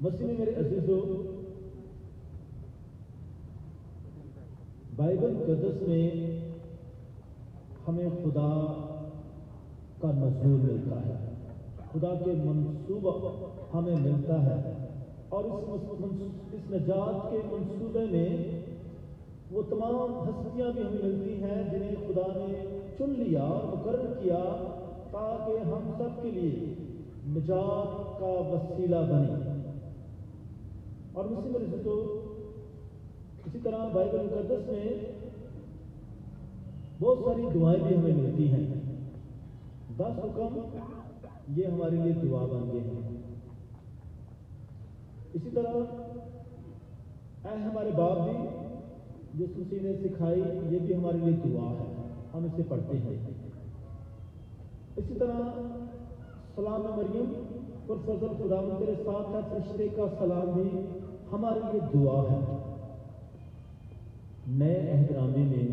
مسیح میں میرے عزیزو، بائبل مقدس میں ہمیں خدا کا نزول ملتا ہے، خدا کے منصوبہ ہمیں ملتا ہے، اور اس نجات کے منصوبے میں وہ تمام ہستیاں بھی ہمیں ملتی ہیں جنہیں خدا نے چن لیا اور مقرر کیا تاکہ ہم سب کے لیے نجات کا وسیلہ بنے۔ اور مسیح میں عزیزو، اسی طرح بائبل مقدس میں بہت ساری دعائیں بھی ہمیں ملتی ہیں۔ 10 حکم یہ ہمارے لیے دعا بن گئے ہیں۔ اسی طرح اے ہمارے باپ بھی جس مسیح نے سکھائی، یہ بھی ہمارے لیے دعا ہے، ہم اسے پڑھتے ہیں۔ اسی طرح سلام مریم پرفضل خداوند تیرے ساتھ ہے، فرشتے کا سلام بھی ہمارے لیے دعا ہے۔ نئے عہد نامے میں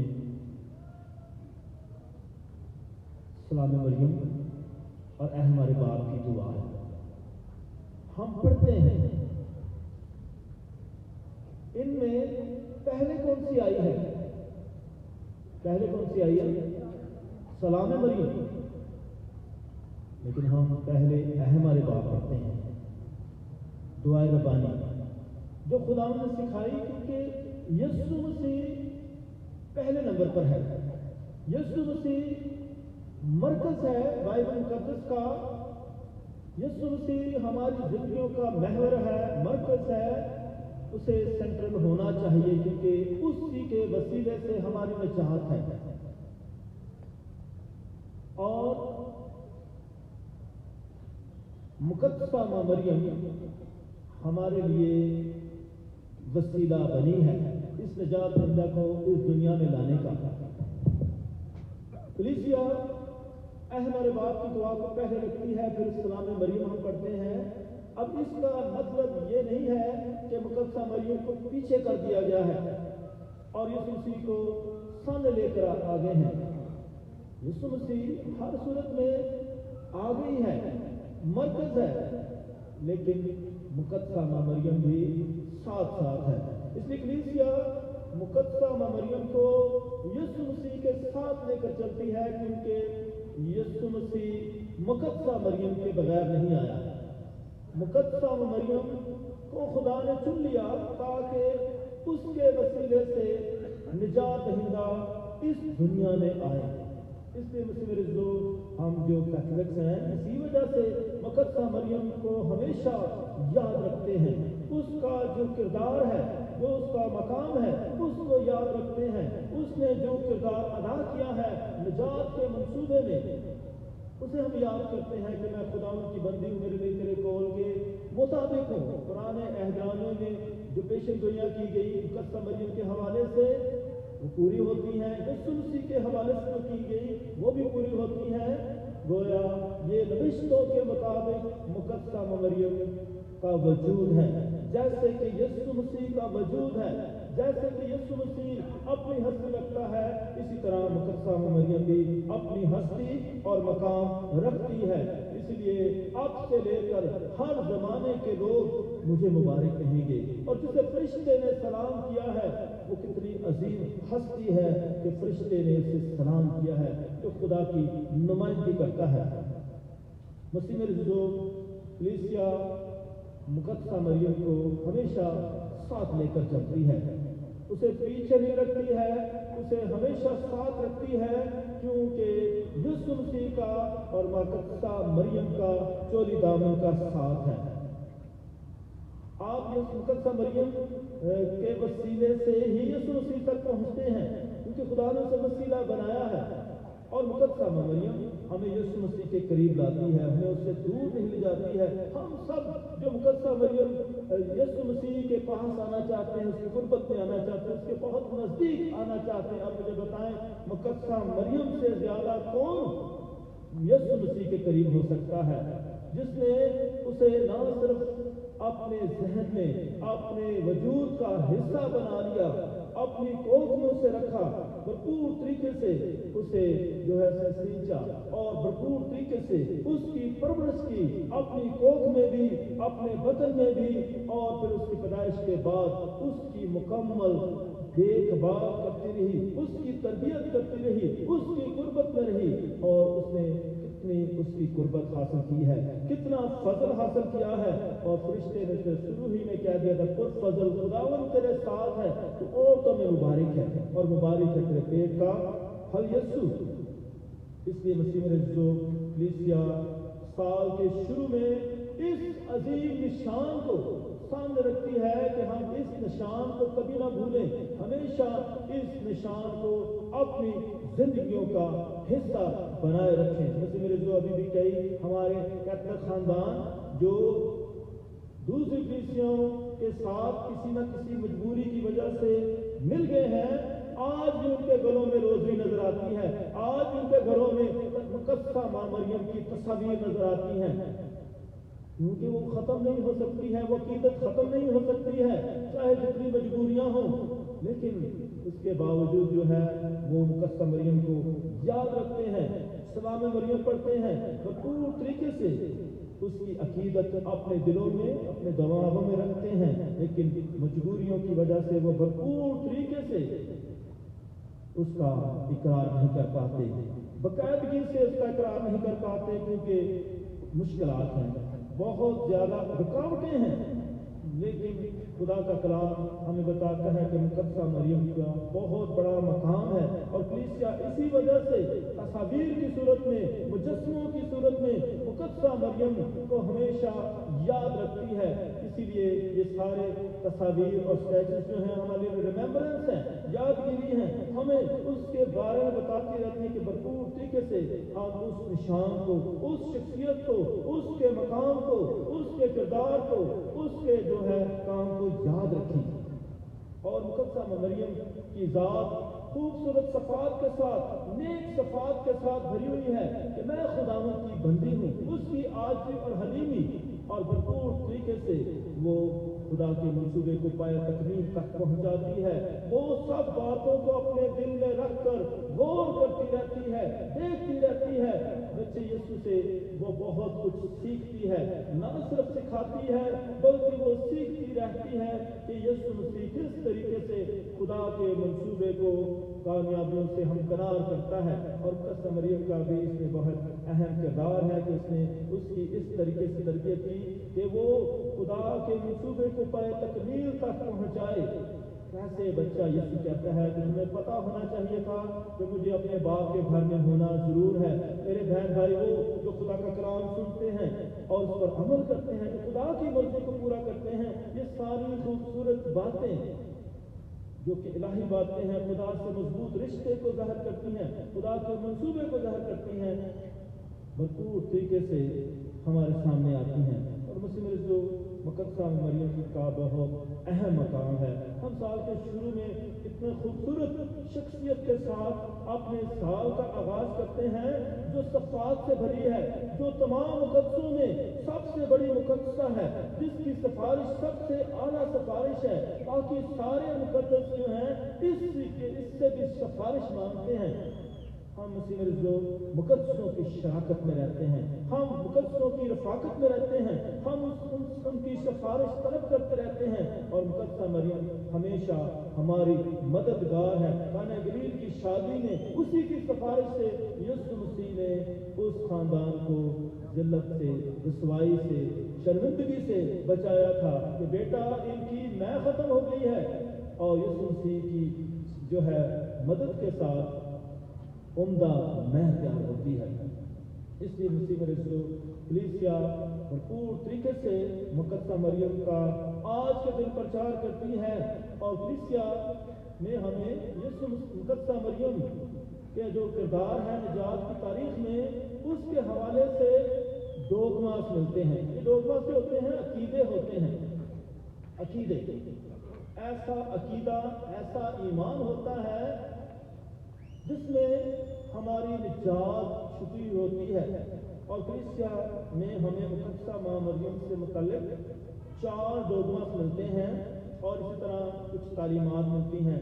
سلام مریم اور اے ہمارے باپ کی دعا ہے، ہم پڑھتے ہیں۔ ان میں پہلے کون سی آئی ہے؟ پہلے کون سی آئی ہے؟ سلام مریم، لیکن ہم پہلے اے ہمارے باپ پڑھتے ہیں، دعائے ربانی جو خدا نے سکھائی، کیونکہ یسوع مسیح پہلے نمبر پر ہے۔ یسوع مسیح مرکز ہے بائبل مقدس کا، یسوع مسیح ہماری زندگیوں کا محور ہے، مرکز ہے، اسے سینٹرل ہونا چاہیے، کیونکہ اسی کے وسیلے سے ہماری نجات ہے۔ اور مقدسہ ماں مریم ہمارے لیے وسیلہ بنی ہے اس نجات دہندہ کو اس دنیا میں لانے کا۔ کلیسیا اے ہمارے باپ کی دعا کو پہلے رکھتی ہے، پھر سلام مریم ہم پڑھتے ہیں۔ اب اس کا مطلب یہ نہیں ہے کہ مقدسہ مریم کو پیچھے کر دیا گیا ہے اور یسوع مسیح کو سامنے لے کر آگے ہیں۔ یسوع مسیح ہر صورت میں آگے ہی ہے، مرکز ہے، لیکن مقدسہ ماں مریم بھی ساتھ ساتھ ہے۔ اس لیے کلیسیا مقدسہ ماں مریم کو یسوع مسیح کے ساتھ لے کر چلتی ہے، کیونکہ یسوع مسیح مقدسہ مریم کے بغیر نہیں آیا۔ مقدسہ مریم کو خدا نے چن لیا تاکہ اس کے وسیلے سے نجات دہندہ اس دنیا میں آئے۔ اس لیے مسیح میرے دوست، ہم جو کیتھولکس ہیں اسی وجہ سے مقدسہ مریم کو ہمیشہ یاد رکھتے ہیں، اس کا جو کردار ہے، جو اس کا مقام ہے، اس کو یاد رکھتے ہیں۔ اس نے جو کردار ادا کیا ہے نجات کے منصوبے میں، اسے ہم یاد کرتے ہیں کہ میں خداوند کی بندی ہوں، میرے لیے تیرے قول کے مطابق ہوں۔ پرانے عہدنامے میں جو پیشن گوئیاں کی گئی مقدسہ مریم کے حوالے سے وہ پوری ہوتی ہیں، یسوع مسیح کے حوالے سے جو کی گئی وہ بھی پوری ہوتی ہیں۔ گویا یہ نوشتوں کے مطابق مقدسہ مریم کا وجود ہے، جیسے کہ یسوع مسیح کا وجود ہے، جیسے کہ یسوع مسیح اپنی ہستی رکھتا ہے، اسی طرح مقدسہ مریم بھی اپنی ہستی اور مقام رکھتی ہے۔ اس لیے اب سے لے کر ہر زمانے کے لوگ مجھے مبارک کہیں گے، اور جسے فرشتے نے سلام کیا ہے وہ کتنی عظیم ہستی ہے کہ فرشتے نے اسے سلام کیا ہے، جو خدا کی نمائندگی کرتا ہے۔ مسیح میرے جو کلیسیا مقدسہ مریم کو ہمیشہ ساتھ لے کر چلتی ہے، اسے پیچھے نہیں رکھتی ہے، اسے ہمیشہ ساتھ رکھتی ہے، کیونکہ یسوع مسیح کا اور مقدسہ مریم کا چولی دامن کا ساتھ ہے۔ آپ اس مقدسہ مریم کے وسیلے سے ہی یسوع مسیح تک پہنچتے ہیں، کیونکہ خدا نے اسے وسیلہ بنایا ہے، اور مقدسہ مریم ہمیں یسوع مسیح کے قریب لاتی ہے، ہمیں اس سے دور نہیں لے جاتی ہے۔ ہم سب جو مقدسہ مریم یسوع مسیح کے پاس آنا چاہتے ہیں، اس کی قربت میں آنا چاہتے ہیں، اس کے بہت نزدیک آنا چاہتے ہیں، آپ مجھے بتائیں مقدسہ مریم سے زیادہ کون یسوع مسیح کے قریب ہو سکتا ہے، جس نے اسے نہ صرف اپنے ذہن میں اپنے وجود کا حصہ بنا لیا، اپنی کوکھ میں اسے رکھا، بھرپور طریقے سے اسے جو ہے سینچا اور بھرپور طریقے سے اس کی پرورش کی، اپنی کوکھ میں بھی، اپنے بدن میں بھی، اور پھر اس کی پیدائش کے بعد اس کی مکمل دیکھ بھال کرتی رہی، اس کی تربیت کرتی رہی، اس کی قربت میں رہی، اور اس نے کتنی اس کی قربت حاصل کی ہے، کتنا فضل حاصل کیا ہے۔ اور فرشتے نے شروع ہی میں کہہ دیا تھا پر فضل خداوند تیرے ساتھ ہے تو اور تو میں مبارک ہے، اور مبارک ہے تیرے پیٹ کا پھل یسوع۔ اس لیے مسیح میرے جو کلیسیا سال کے شروع میں اس عظیم نشان کو سامنے رکھتی ہے کہ ہم اس نشان کو کبھی نہ بھولیں، ہمیشہ اس نشان کو اپنی زندگیوں کا حصہ بنائے رکھیں۔ جیسے میرے جو ابھی بھی کئی ہمارے کیتھولک خاندان جو دوسری کلیسیوں کے ساتھ کسی نہ کسی مجبوری کی وجہ سے مل گئے ہیں، آج بھی ان کے گھروں میں روزری نظر آتی ہے، آج بھی ان کے گھروں میں مقدسہ ماں مریم کی تصاویر نظر آتی ہیں، کیونکہ وہ ختم نہیں ہو سکتی ہے، وہ عقیدت ختم نہیں ہو سکتی ہے، چاہے جتنی مجبوریاں ہوں، لیکن اس کے باوجود جو ہے وہ مقدسہ مریم کو یاد رکھتے ہیں، سلام مریم پڑھتے ہیں، بھرپور طریقے سے اس کی عقیدت اپنے دلوں میں، اپنے دماغوں میں رکھتے ہیں، لیکن مجبوریوں کی وجہ سے وہ بھرپور طریقے سے اس کا اقرار نہیں کر پاتے، باقاعدگی سے اس کا اقرار نہیں کر پاتے، کیونکہ مشکلات ہیں، بہت زیادہ رکاوٹیں ہیں۔ لیکن خدا کا کلام ہمیں بتاتا ہے کہ مقدسہ مریم کا بہت بڑا مقام ہے، اور کلیسیا اسی وجہ سے تصاویر کی صورت میں، مجسموں کی صورت میں مقدسہ مریم کو ہمیشہ یاد رکھتی ہے۔ اسی لیے یہ سارے تصاویر اور اسٹیچوز جو ہیں ہمارے لیے ریمیمبرنس ہیں، یادگیری ہیں، ہمیں اس کے بارے میں بتاتی رہتی ہیں کہ بھرپور طریقے سے ہم اس نشان کو، اس شخصیت کو، اس کے مقام کو، اس کے کردار کو، اس کے جو ہے کام کو یاد رکھیں۔ اور مقدسہ مریم کی ذات خوبصورت صفات کے ساتھ، نیک صفات کے ساتھ بھری ہوئی ہے کہ میں خداوند کی بندی ہوں، اس کی عاجزی اور حلیمی، اور بھرپور طریقے سے وہ خدا کے منصوبے کو پائے تکمیل تک پہنچاتی ہے۔ وہ سب باتوں کو اپنے دل میں رکھ کر غور کرتی رہتی ہے، دیکھتی رہتی ہے۔ بچے یسوع سے وہ بہت کچھ سیکھتی ہے، نہ صرف سکھاتی ہے بلکہ وہ سیکھتی رہتی ہے کہ یسوع مسیح کس طریقے سے خدا کے منصوبے کو کامیابیوں سے ہمکنار کرتا ہے۔ اور مقدسہ مریم کا بھی اس میں بہت اہم کردار ہے کہ اس نے اس کی اس طریقے سے تربیت کی کہ وہ خدا کے منصوبے کو پائے تکمیل تک پہنچائے۔ کیسے بچہ یسوع کہتا ہے کہ تمہیں پتا ہونا چاہیے تھا کہ مجھے اپنے باپ کے گھر میں ہونا ضرور ہے۔ میرے بہن بھائی وہ جو خدا کا کلام سنتے ہیں اور اس پر عمل کرتے ہیں، جو خدا کی مرضی کو پورا کرتے ہیں، یہ ساری خوبصورت باتیں جو کہ الہی باتیں ہیں، خدا سے مضبوط رشتے کو ظاہر کرتی ہیں، خدا کے منصوبے کو ظاہر کرتی ہیں، بھرپور طریقے سے ہمارے سامنے آتی ہیں۔ اور مسیح میرے جو مقدسہ مریم کا بہت اہم مقام ہے۔ ہم سال کے شروع میں اتنے خوبصورت شخصیت کے ساتھ اپنے سال کا آغاز کرتے ہیں جو صفات سے بھری ہے، جو تمام مقدسوں میں سب سے بڑی مقدسہ ہے، جس کی سفارش سب سے اعلیٰ سفارش ہے، باقی سارے مقدس جو ہیں اس سے بھی سفارش مانگتے ہیں۔ ہم مسیح میرے جو مقدسوں کی شراکت میں رہتے ہیں، ہم مقدسوں کی رفاقت میں رہتے ہیں، ہم ان کی سفارش طلب کرتے رہتے ہیں، اور مقدسہ مریم ہمیشہ ہماری مددگار ہے۔ کانا گلیل کی شادی میں اسی کی سفارش سے یسوع مسیح نے اس خاندان کو ذلت سے، رسوائی سے، شرمندگی سے بچایا تھا کہ بیٹا ان کی میں ختم ہو گئی ہے، اور یسوع مسیح کی جو ہے مدد کے ساتھ عمدہ مہر تیار ہوتی ہے۔ اس لیے مسیح میرے جو کلیسیا بھرپور طریقے سے مقدسہ مریم کا آج کے دن پرچار کرتی ہے، اور کلیسیا میں ہمیں یسوع مقدسہ مریم کے جو کردار ہے نجات کی تاریخ میں، اس کے حوالے سے ڈوگماس ملتے ہیں۔ یہ ڈوگماس جو ہوتے ہیں عقیدے ہوتے ہیں، عقیدے، ایسا عقیدہ، ایسا ایمان ہوتا ہے جس میں ہماری نجات چھپی ہوتی ہے۔ اور کلیسیا میں ہمیں مقدسہ ماں مریم سے متعلق 4 ڈوگماس ملتے ہیں، اور اسی طرح کچھ تعلیمات ملتی ہیں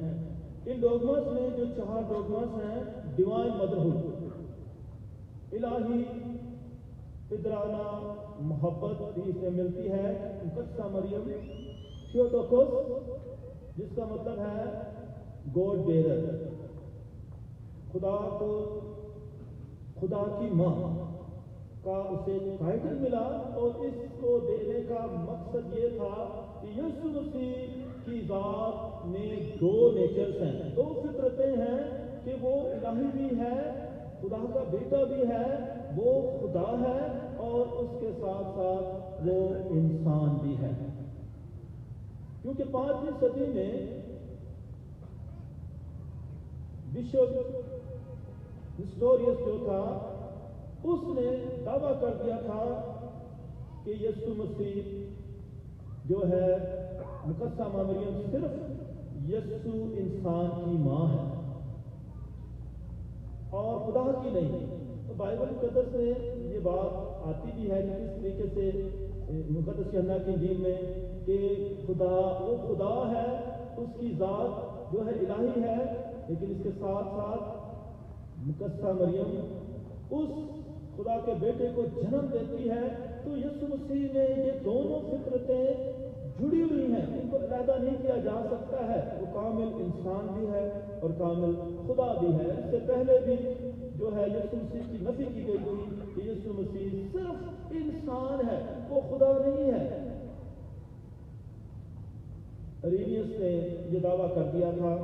ان ڈوگماز میں جو 4 ڈوگماز ہیں، ڈیوائن مدرہڈ، الہی پدرانہ محبت بھی اس میں ملتی ہے، مقدسہ مریم، تھیوٹوکوس جس کا مطلب ہے گوڈ بیرر، خدا کو خدا کی ماں کا اسے ٹائٹل ملا، اور اس کو دینے کا مقصد یہ تھا کہ یسوع مسیح کی ذات میں 2 نیچرز ہیں، 2 فطرتیں ہیں، کہ وہ الہی بھی ہے، خدا کا بیٹا بھی ہے، وہ خدا ہے، اور اس کے ساتھ ساتھ وہ انسان بھی ہے۔ کیونکہ 5ویں صدی میں بشپ ہسٹوریس جو تھا، اس نے دعویٰ کر دیا تھا کہ یسوع مسیح جو ہے مقدسہ مریم صرف یسوع انسان کی ماں ہے اور خدا کی نہیں۔ تو بائبل مقدس میں یہ بات آتی بھی ہے کہ کس طریقے سے مقدس یوحنا کی انجیل میں کہ خدا وہ خدا ہے، اس کی ذات جو ہے الہی ہے، لیکن اس کے ساتھ ساتھ مقدسہ مریم اس خدا کے بیٹے کو جنم دیتی ہے۔ تو یسوع مسیح میں یہ دونوں فطرتیں جڑی ہوئی ہیں، ان کو علیحدہ نہیں کیا جا سکتا ہے، وہ کامل انسان بھی ہے اور کامل خدا بھی ہے۔ اس سے پہلے بھی جو ہے یسوع مسیح کی نفی کی گئی تھی کہ یسوع مسیح صرف انسان ہے، وہ خدا نہیں ہے۔ ارینیس نے یہ دعویٰ کر دیا تھا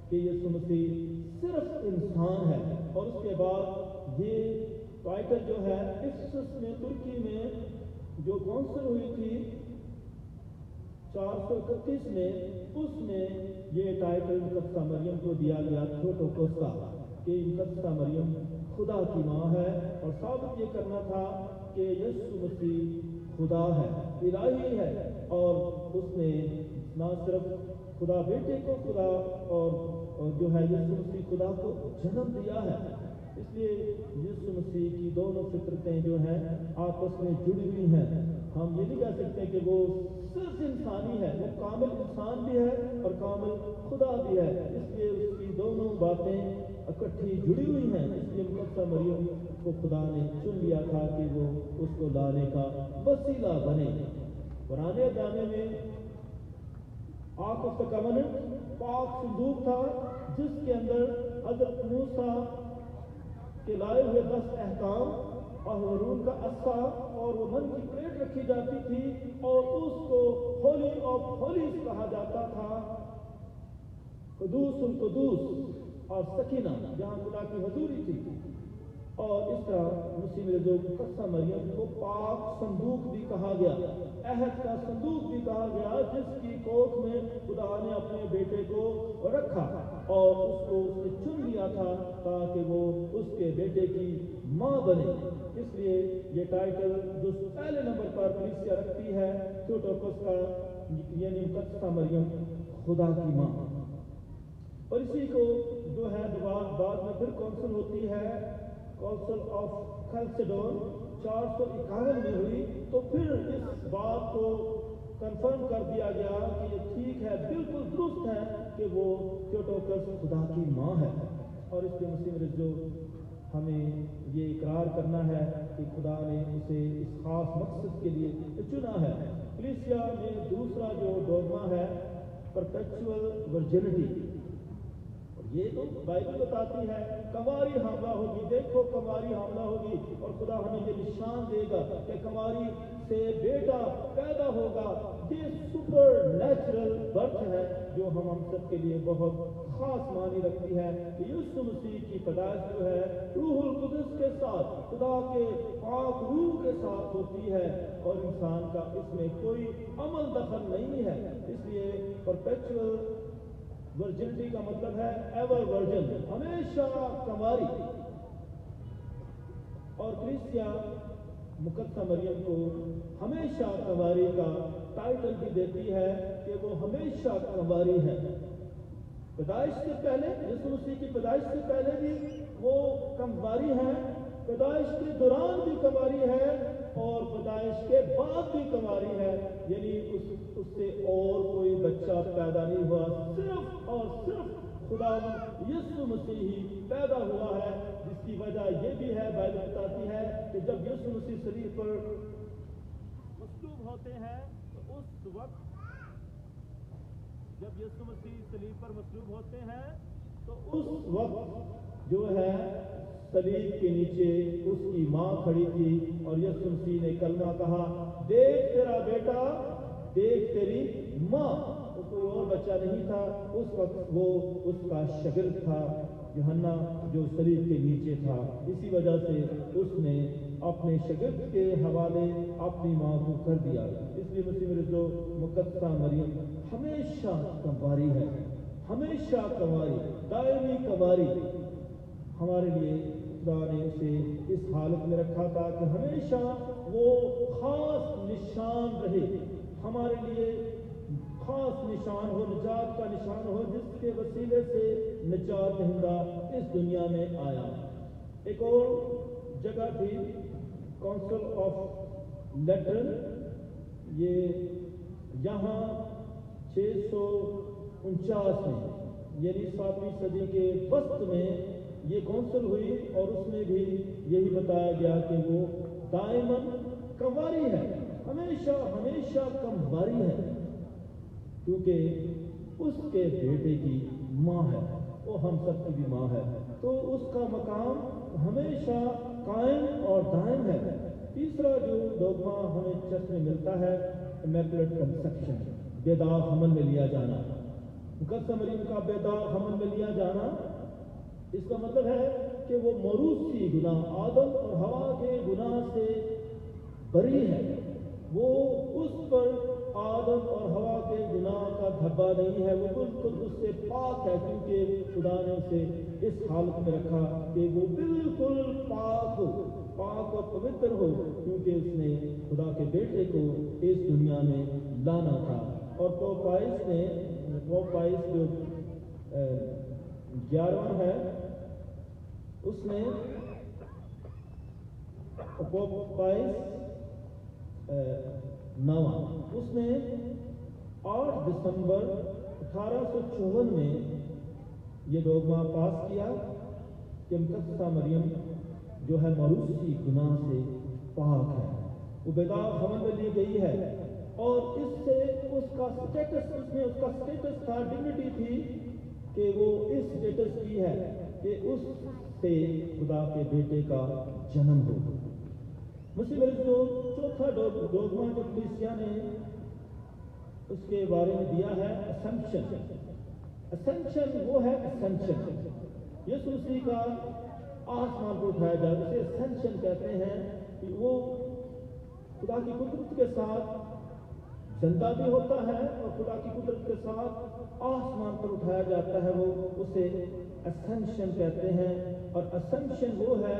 کہ یسوع مسیح صرف انسان ہے، اور اس کے بعد یہ ٹائٹل جو ہے افسس میں ترکی میں جو کونسل ہوئی تھی 431 میں، اس میں یہ ٹائٹل مقدسہ مریم کو دیا گیا، تھیوٹوکوس کا، کہ مقدسہ مریم خدا کی ماں ہے، اور ثابت یہ کرنا تھا کہ یسوع مسیح خدا ہے، الہی ہے، اور اس نے نہ صرف خدا بیٹے کو خدا اور جو ہے یسوع مسیح خدا کو جنم دیا ہے۔ اس لیے یسوع مسیح کی دونوں فطرتیں جو ہیں آپس میں جڑی ہوئی ہیں۔ ہم یہ نہیں کہہ سکتے کہ وہ صرف انسانی ہے، وہ کامل انسان بھی ہے اور کامل خدا بھی ہے، اس لیے اس کی دونوں باتیں اکٹھی جڑی ہوئی ہیں۔ اس لیے مقدسہ مریم کو خدا نے چن لیا تھا کہ وہ اس کو لانے کا وسیلہ بنے۔ پرانے زمانے میں آرک آف دا کوننٹ پاک صندوق تھا، جس کے اندر حضرت موسیٰ کے لائے ہوئے 10 احکام اور ہارون کا عصا اور وہ من کی پلیٹ رکھی جاتی تھی، اور اس کو ہولی آف ہولیز کہا جاتا تھا، قدوس القدوس اور سکینہ، جہاں خدا کی حضوری تھی۔ اور اس طرح مسیح میں جو مقدسہ مریم کو پاک صندوق بھی کہا گیا، عہد کا صندوق بھی کہا گیا، جس کی کوکھ میں خدا نے اپنے بیٹے کو رکھا اور اس کو اس نے چن لیا تھا تاکہ وہ اس کے بیٹے کی ماں بنے۔ اس لیے یہ ٹائٹل جو پہلے نمبر پر کلیسیا رکھتی ہے تھیوٹوکوس کا، یعنی مقدسہ مریم خدا کی ماں، اور اسی کو جو ہے بعد میں پھر کونسل ہوتی ہے، کونسل آف کھلسڈون 451 میں ہوئی، تو پھر اس بات کو کنفرم کر دیا گیا کہ یہ ٹھیک ہے، بالکل درست ہے کہ وہ تھیوٹوکس خدا کی ماں ہے۔ اور اس کے مسیح میں جو ہمیں یہ اقرار کرنا ہے کہ خدا نے اسے اس خاص مقصد کے لیے چنا ہے۔ کلیسیا میں دوسرا جو ڈوگما ہے پرپیچول ورجنٹی، یہ تو بائبل بتاتی ہے کنواری حاملہ ہوگی، دیکھو کنواری حاملہ ہوگی اور خدا ہمیں یہ نشان دے گا کہ کنواری سے بیٹا پیدا ہوگا۔ یہ سپر نیچرل برتھ ہے جو ہم سب کے لیے بہت خاص معنی رکھتی ہے کہ یسوع مسیح کی پیدائش جو ہے روح القدس کے ساتھ، خدا کے پاک روح کے ساتھ ہوتی ہے، اور انسان کا اس میں کوئی عمل دخل نہیں ہے۔ اس لیے پرپیچول ورجنٹی کا مطلب ہے ایور ورجن، ہمیشہ کنواری۔ اور کلیسیا مقدسہ مریم کو ہمیشہ کنواری کا ٹائٹل بھی دیتی ہے کہ وہ ہمیشہ کنواری ہے۔ پیدائش سے پہلے، یسوع مسیح کی پیدائش سے پہلے بھی وہ کنواری ہے، پیدائش کے دوران بھی کنواری ہے، اور پیدائش کے بعد بھی کنواری ہے، یعنی اس سے اور کوئی بچہ پیدا نہیں ہوا، صرف اور صرف خدا یسوع مسیح ہی پیدا ہوا ہے، جس کی وجہ یہ بھی ہے، بائبل بتاتی ہے کہ جب یسوع مسیح صلیب پر مصلوب ہوتے ہیں تو اس وقت، جب یسوع مسیح صلیب پر مصلوب ہوتے ہیں تو اس وقت جو ہے صلیب کے نیچے اس کی ماں کھڑی تھی اور یسوع مسیح نے کلمہ کہا، دیکھ تیرا بیٹا، دیکھ تیری ماں۔ وہ کوئی اور بچہ نہیں تھا، اس وقت وہ اس کا شاگرد تھا یوحنا جو صلیب کے نیچے تھا۔ اسی وجہ سے اس نے اپنے شاگرد کے حوالے اپنی ماں کو کر دیا۔ اس لیے مسیح میرے جو مقدسہ مریم ہمیشہ کنواری ہے، ہمیشہ کنواری، دائمی کنواری۔ ہمارے لیے خدا نے اسے اس حالت میں رکھا تھا کہ ہمیشہ وہ خاص نشان رہے، ہمارے لیے خاص نشان ہو، نجات کا نشان ہو، جس کے وسیلے سے نجات دہندہ اس دنیا میں آیا۔ ایک اور جگہ تھی کونسل آف لیٹرن، یہ یہاں 649 میں یعنی 7ویں صدی کے وسط میں یہ کونسل ہوئی، اور اس میں بھی یہی بتایا گیا کہ وہ دائماً کنواری ہے، ہمیشہ ہمیشہ کنواری ہے، کیونکہ اس کے بیٹے کی ماں ہے، وہ ہم سب کی بھی ماں ہے، تو اس کا مقام ہمیشہ قائم اور دائم ہے۔ تیسرا جو ڈوگما ہمیں چرچ میں ملتا ہے، امیکولیٹ کنسیپشن، بے داغ حمل میں لیا جانا، مقدسہ مریم کا بے داغ حمل میں لیا جانا۔ اس کا مطلب ہے کہ وہ موروثی گناہ، آدم اور حوا کے گناہ سے بری ہے، وہ اس پر آدم اور حوا کے گناہ کا دھبا نہیں ہے، وہ بالکل اس سے پاک ہے، کیونکہ خدا نے اسے اس حالت میں رکھا کہ وہ بالکل پاک ہو، پاک اور پوتر ہو، کیونکہ اس نے خدا کے بیٹے کو اس دنیا میں لانا تھا۔ اور پوپ پائس جو 11واں ہے، اس نے پوپ پائس 9واں، اس نے 8 دسمبر 1854 میں یہ ڈوگما پاس کیا کہ مقدسہ مریم جو ہے موروثی گناہ سے پاک ہے، وہ بے داغ حمل میں لی گئی ہے، اور اس سے اس کا سٹیٹس، اس میں اس کا سٹیٹس تھا، ڈگنیٹی تھی کہ وہ اس سٹیٹس کی ہے کہ اس سے خدا کے بیٹے کا جنم ہو۔ مسیح میرے جو چوتھا ڈوگما جو کلیسیا نے اس کے بارے میں دیا ہے، اسمپشن۔ اسمپشن وہ ہے اسمپشن، یسوع مسیح کا آسمان پر اٹھایا جائے، اسے اسمپشن کہتے ہیں کہ وہ خدا کی قدرت کے ساتھ زندہ بھی ہوتا ہے اور خدا کی قدرت کے ساتھ آسمان پر اٹھایا جاتا ہے، وہ اسے اسینشن کہتے ہیں۔ اور اسینشن وہ ہے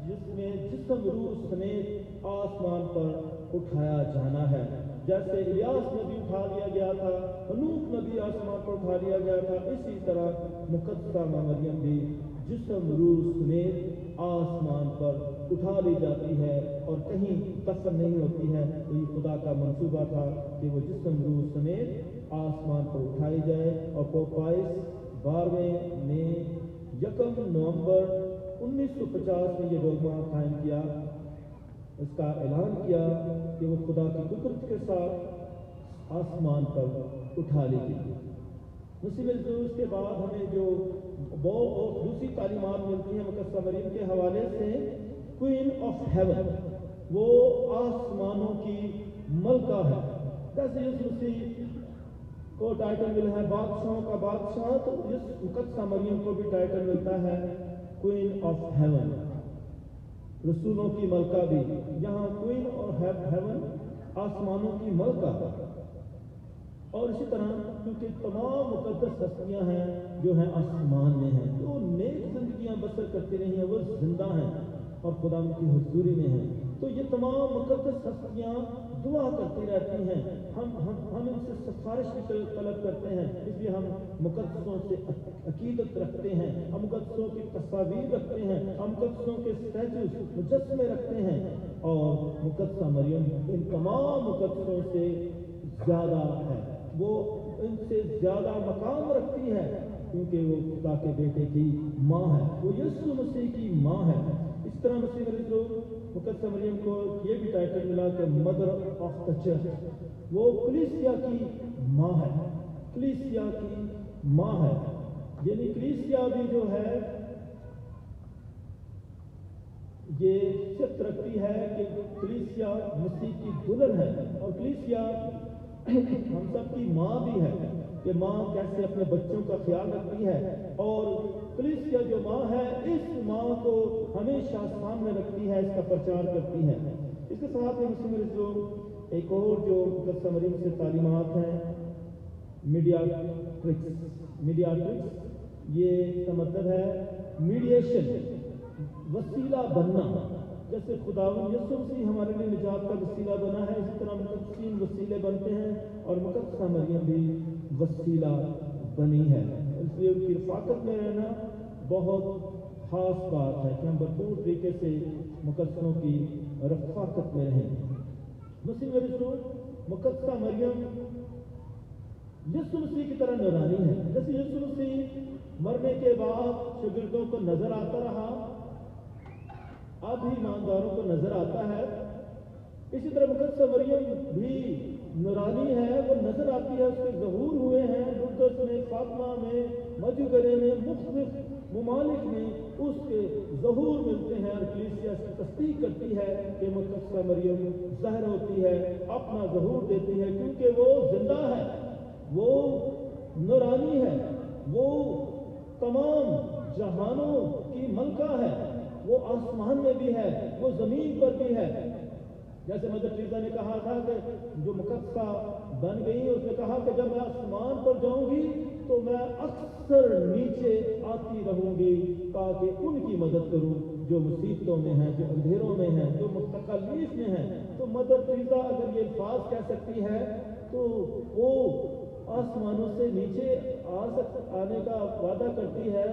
جس میں جسم روح سمیت آسمان پر اٹھایا جانا ہے، جیسے الیاس نبی اٹھا لیا گیا تھا، ہنوک نبی آسمان پر اٹھا لیا گیا تھا، اسی طرح مقدسہ مریم بھی جسم روح سمیت آسمان پر اٹھا لی جاتی ہے اور کہیں دفن نہیں ہوتی ہے۔ تو یہ خدا کا منصوبہ تھا کہ وہ جسم روح سمیت آسمان پر اٹھائی جائے، اور پوپ پائس 12ویں نے 1 نومبر 1950 میں یہ ڈوگما قائم کیا، اس کا اعلان کیا کہ وہ خدا کی قدرت کے ساتھ آسمان پر اٹھا لی گئی۔ اس کے بعد ہمیں جو اور دوسری تعلیمات ملتی ہیں مقدسہ مریم کے حوالے سے، کوئین آف ہیون، وہ آسمانوں کی ملکہ ہے۔ جیسے یسوع مسیح کو ٹائٹل ملا ہے بادشاہوں کا بادشاہ، تو اس مقدسہ مریم کو بھی ٹائٹل ملتا ہے کوئین آف ہیون، رسولوں کی ملکہ بھی۔ یہاں کوئین آف ہیون آسمانوں کی ملکہ، اور اسی طرح کیونکہ تمام مقدس ہستیاں ہیں جو ہیں آسمان میں ہیں، جو نیک زندگیاں بسر کرتی رہی ہیں، وہ زندہ ہیں اور خدا ان کی حضوری میں ہیں، تو یہ تمام مقدس ہستیاں دعا کرتی رہتی ہیں، ہم ان سے سفارش بھی طلب کرتے ہیں، اس لیے ہم مقدسوں سے عقیدت رکھتے ہیں، ہم مقدسوں کی تصاویر رکھتے ہیں، ہم مقدسوں کے اسٹیچوز مجسمے رکھتے ہیں، اور مقدسہ مریم ان تمام مقدسوں سے زیادہ ہے، وہ ان سے زیادہ مقام رکھتی ہے، کیونکہ وہ خدا کے بیٹے کی ماں ہے، وہ یسوع مسیح کی ماں ہے۔ اس طرح مسیح مقدسہ مریم کو یہ بھی ٹائٹل ملا کہ مدر آف دا چرچ، وہ کلیسیا کی ماں ہے، کلیسیا کی ماں ہے۔ یعنی کلیسیا بھی جو ہے یہ صرف رکھتی ہے کہ کلیسیا مسیح کی دلہن ہے، اور کلیسیا ہم سب کی ماں بھی ہے کہ ماں کیسے اپنے بچوں کا خیال رکھتی ہے، اور کلیسیا جو ماں ہے اس ماں کو ہمیشہ سامنے رکھتی ہے، اس کا پرچار کرتی ہے۔ اس کے ساتھ ہی مسلم جو ایک اور جو مقدسہ مریم سے تعلیمات ہیں، میڈیاٹرکس، یہ کا مطلب ہے میڈیشن، وسیلہ بننا۔ جیسے خداوند یسوع مسیح ہمارے لیے نجات کا وسیلہ بنا ہے، اسی طرح مقدسین وسیلے بنتے ہیں، اور مقدسہ مریم بھی وسیلہ بنی ہے۔ اس لیے ان کی رفاقت میں رہنا بہت خاص بات ہے کہ ہم بھرپور طریقے سے مقدسوں کی رفاقت میں رہیں۔ مسیح رسول مقدسہ مریم یسوع مسیح کی طرح نورانی ہے۔ جیسے یسوع مسیح مرنے کے بعد شاگردوں کو نظر آتا رہا، اب ہی ایمانداروں کو نظر آتا ہے، اسی طرح مقدسہ مریم بھی نورانی ہے، وہ نظر آتی ہے، اس کے ظہور ہوئے ہیں لردس میں، فاطمہ میں، مجوگرے میں، مختلف ممالک میں اس کے ظہور ملتے ہیں، اور کلیسیا اس کی تصدیق کرتی ہے کہ مقدسہ مریم ظاہر ہوتی ہے، اپنا ظہور دیتی ہے، کیونکہ وہ زندہ ہے، وہ نورانی ہے، وہ تمام جہانوں کی ملکہ ہے، وہ آسمان میں بھی ہے، وہ زمین پر بھی ہے۔ جیسے مدر ٹریزا نے کہا تھا کہ جو مقدسہ بن گئی، اس نے کہا کہ جب میں آسمان پر جاؤں گی تو میں اکثر نیچے آتی رہوں گی تاکہ ان کی مدد کروں جو مصیبتوں میں ہیں، جو اندھیروں میں ہیں، جو تکلیف میں ہیں۔ تو مدر ٹریزا اگر یہ الفاظ کہہ سکتی ہے تو وہ آسمانوں سے نیچے آنے کا وعدہ کرتی ہے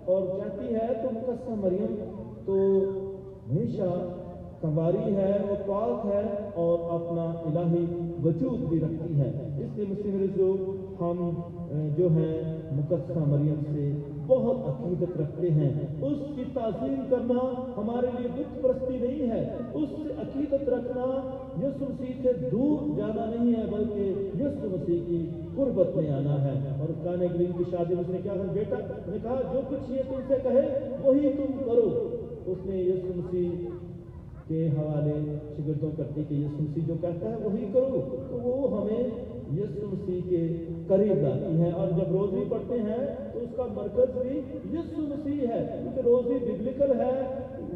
اور کہتی ہے، تو مقدسہ مریم تو ہمیشہ کنواری ہے، وہ پاک ہے اور اپنا الہی وجود بھی رکھتی ہے۔ اس لیے مسلم جو ہم جو ہے مقدسہ مریم سے بہت عقیدت رکھتے ہیں، اس کی تعظیم کرنا ہمارے لیے بت پرستی نہیں ہے، اس سے عقیدت رکھنا یسوع مسیح سے دور جانا نہیں ہے، بلکہ یسوع مسیح کی قربت میں آنا ہے۔ اور کانے گرین کی شادی میں اس نے کیا کہا، بیٹا نے کہا جو کچھ یہ تم سے کہے وہی تم کرو۔ اس نے یسوع مسیح کے حوالے شاگردوں کرتے کہ یسوع مسیح جو کہتا ہے وہی کرو، تو وہ ہمیں یسوع مسیح کے قریب لاتی ہے۔ اور جب روزی پڑھتے ہیں تو اس کا مرکز بھی یسوع مسیح ہے، کیونکہ روزی ببلیکل ہے،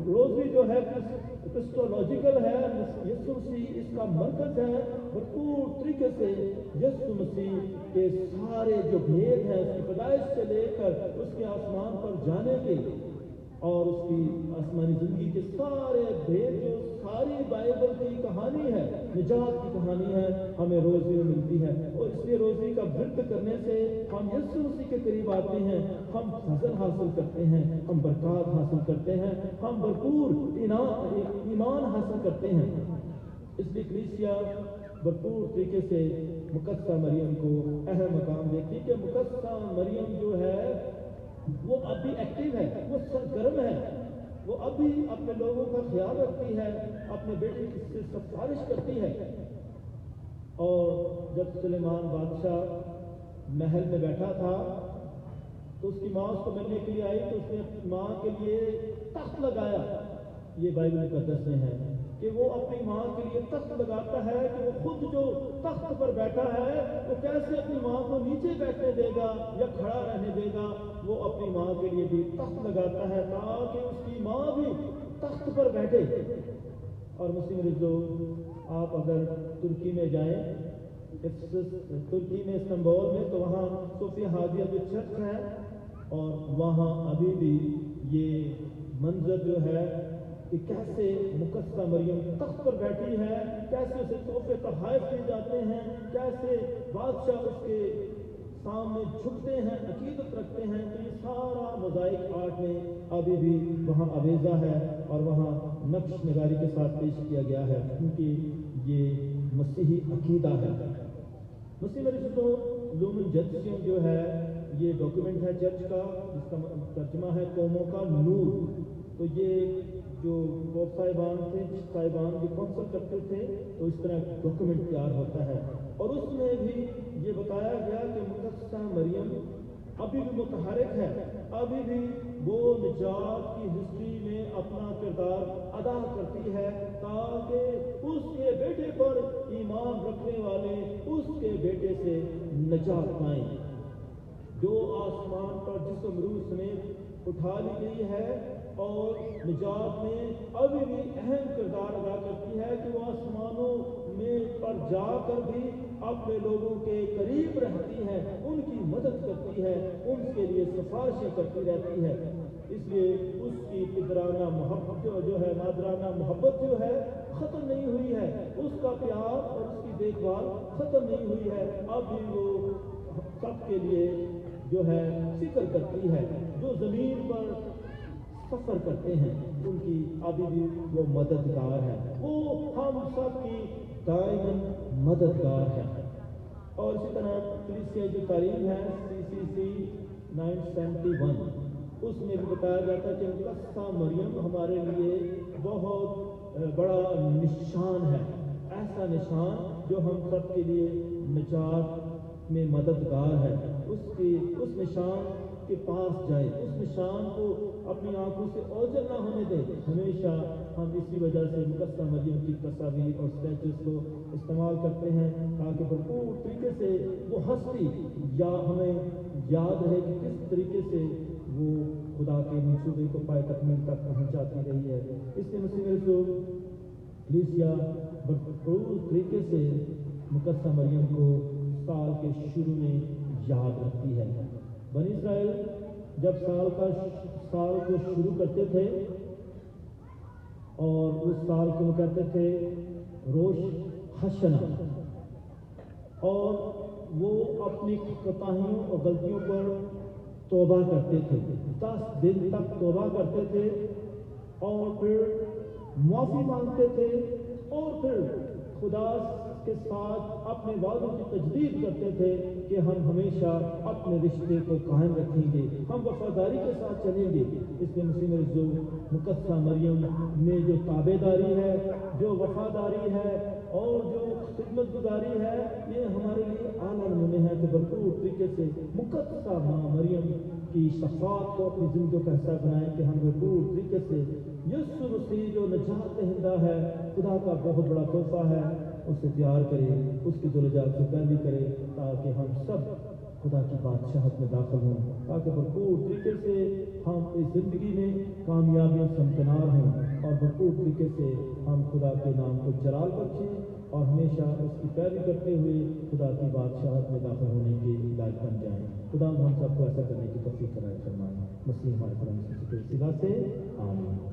روزی جو ہے کرسٹولوجیکل ہے، یسوع مسیح اس کا مرکز ہے۔ بھرپور طریقے سے یسوع مسیح کے سارے جو بھید ہیں، اس کی پیدائش سے لے کر اس کے آسمان پر جانے کے اور اس کی آسمانی زندگی کے سارے بھید، جو ساری بائبل کی کہانی ہے، نجات کی کہانی ہے، ہمیں روزی میں ملتی ہے۔ اور اس لیے روزی کا ورد کرنے سے ہم یسوع مسیح کے قریب آتے ہیں، ہم فضل حاصل کرتے ہیں، ہم برکات حاصل کرتے ہیں، ہم بھرپور ایمان حاصل کرتے ہیں۔ اس لیے کلیسیا بھرپور طریقے سے مقدسہ مریم کو اہم مقام دیتی کہ مقدسہ مریم جو ہے وہ اب بھی ایکٹیو ہے، وہ سرگرم ہے، وہ اب بھی اپنے لوگوں کا خیال رکھتی ہے، اپنے بیٹے سے سفارش کرتی ہے۔ اور جب سلیمان بادشاہ محل میں بیٹھا تھا تو اس کی ماں اس کو ملنے کے لیے آئی، تو اس نے اپنی ماں کے لیے تخت لگایا۔ یہ بائبل مقدس میں ہے کہ وہ اپنی ماں کے لیے تخت لگاتا ہے، کہ وہ خود جو تخت پر بیٹھا ہے وہ کیسے اپنی ماں کو نیچے بیٹھنے دے گا یا کھڑا رہنے دے گا، وہ اپنی ماں کے لیے بھی تخت لگاتا ہے تاکہ اس کی ماں بھی تخت پر بیٹھے۔ اور مسلم رضو، آپ اگر ترکی میں جائیں، ترکی میں استنبول میں، تو وہاں صوفیہ حاجیہ جو چرچ ہے، اور وہاں ابھی بھی یہ منظر جو ہے کہ کیسے مقدسہ مریم تخت پر بیٹھی ہے، کیسے اسے تحفے تحائف دیے جاتے ہیں، کیسے بادشاہ اس کے سامنے جھکتے ہیں، عقیدت رکھتے ہیں، تو یہ سارا موزائک آرٹ میں ابھی بھی وہاں آویزہ ہے اور وہاں نقش نگاری کے ساتھ پیش کیا گیا ہے، کیونکہ یہ مسیحی عقیدہ ہے۔ مسیح رسول لومن جدسیوں جو ہے یہ ڈاکیومنٹ ہے چرچ کا، جس کا ترجمہ ہے قوموں کا نور۔ تو یہ جو پوپ صاحبان جو کونسل کرتے تھے تو اس طرح ڈاکیومنٹ تیار ہوتا ہے، اور اس میں بھی یہ بتایا گیا کہ مقدسہ مریم ابھی بھی متحرک ہے، ابھی بھی وہ نجات کی ہسٹری میں اپنا کردار ادا کرتی ہے، تاکہ اس کے بیٹے پر ایمان رکھنے والے اس کے بیٹے سے نجات پائیں۔ جو آسمان پر جسم روح سمیت اٹھا لی گئی ہے اور نجات میں ابھی بھی اہم کردار ادا کرتی ہے کہ وہ آسمانوں میں پر جا کر بھی اپنے لوگوں کے قریب رہتی ہے، ان کی مدد کرتی ہے، ان کے لیے سفارشیں کرتی رہتی ہے۔ اس لیے اس کی پدرانہ محبت جو ہے، مادرانہ محبت جو ہے ختم نہیں ہوئی ہے، اس کا پیار اور اس کی دیکھ بھال ختم نہیں ہوئی ہے، اب بھی وہ سب کے لیے جو ہے فکر کرتی ہے۔ جو زمین پر سفر کرتے ہیں ان کی ابھی بھی وہ مددگار ہے، وہ ہم سب کی دائماً مددگار ہے۔ اور اسی طرح کلیسیا جو تعلیم ہے CCC 971، اس میں بھی بتایا جاتا ہے کہ مقدسہ مریم ہمارے لیے بہت بڑا نشان ہے، ایسا نشان جو ہم سب کے لیے نجات میں مددگار ہے۔ اس نشان کے پاس جائے، اس نشان کو اپنی آنکھوں سے اوجھل نہ ہونے دیں۔ ہمیشہ ہم اسی وجہ سے مقدسہ مریم کی تصاویر اور اسٹیچوز کو استعمال کرتے ہیں، تاکہ بھرپور طریقے سے وہ ہستی یا ہمیں یاد رہے کہ کس طریقے سے وہ خدا کے منصوبے کو پائے تکمیل تک پہنچاتی رہی ہے۔ اس لیے مسیح رسول کلیسیا بھرپور طریقے سے مقدسہ مریم کو سال کے شروع میں یاد رکھتی ہے۔ بنی اسرائیل جب سال کو شروع کرتے تھے اور اس سال کو کہتے تھے روش ہشنا، اور وہ اپنی کوتاہیوں اور غلطیوں پر توبہ کرتے تھے، 10 دن تک توبہ کرتے تھے اور پھر معافی مانگتے تھے، اور پھر خدا کے ساتھ اپنے وعدوں کی تجدید کرتے تھے کہ ہم ہمیشہ اپنے رشتے کو قائم رکھیں گے، ہم وفاداری کے ساتھ چلیں گے۔ اس لیے مسیح جو مقدسہ مریم میں جو تابع داری ہے، جو وفاداری ہے اور جو خدمت گزاری ہے، یہ ہمارے لیے اعلیٰ نمونے ہے کہ بھرپور طریقے سے مقدسہ ماں مریم کی شفاعت کو اپنی زندگیوں کا حصہ بنائیں کہ ہم بھرپور طریقے سے یسوع مسیح جو نجات دہندہ ہے، خدا کا بہت بڑا تحفہ ہے، اسے پیار کرے، اس کی درجات سے پیروی کرے، تاکہ ہم سب خدا کی بادشاہت میں داخل ہوں، تاکہ بھرپور طریقے سے ہم اس زندگی میں کامیابیوں سے امکنار ہوں، اور بھرپور طریقے سے ہم خدا کے نام کو جلال بخشیں اور ہمیشہ اس کی پیروی کرتے ہوئے خدا کی بادشاہت میں داخل ہونے کے لائق بن جائیں۔ خدا ہم سب کو ایسا کرنے کی توفیق عنایت فرمائے۔ مسیح ہمارے خدا مسیح کے وسیلہ سے آمین۔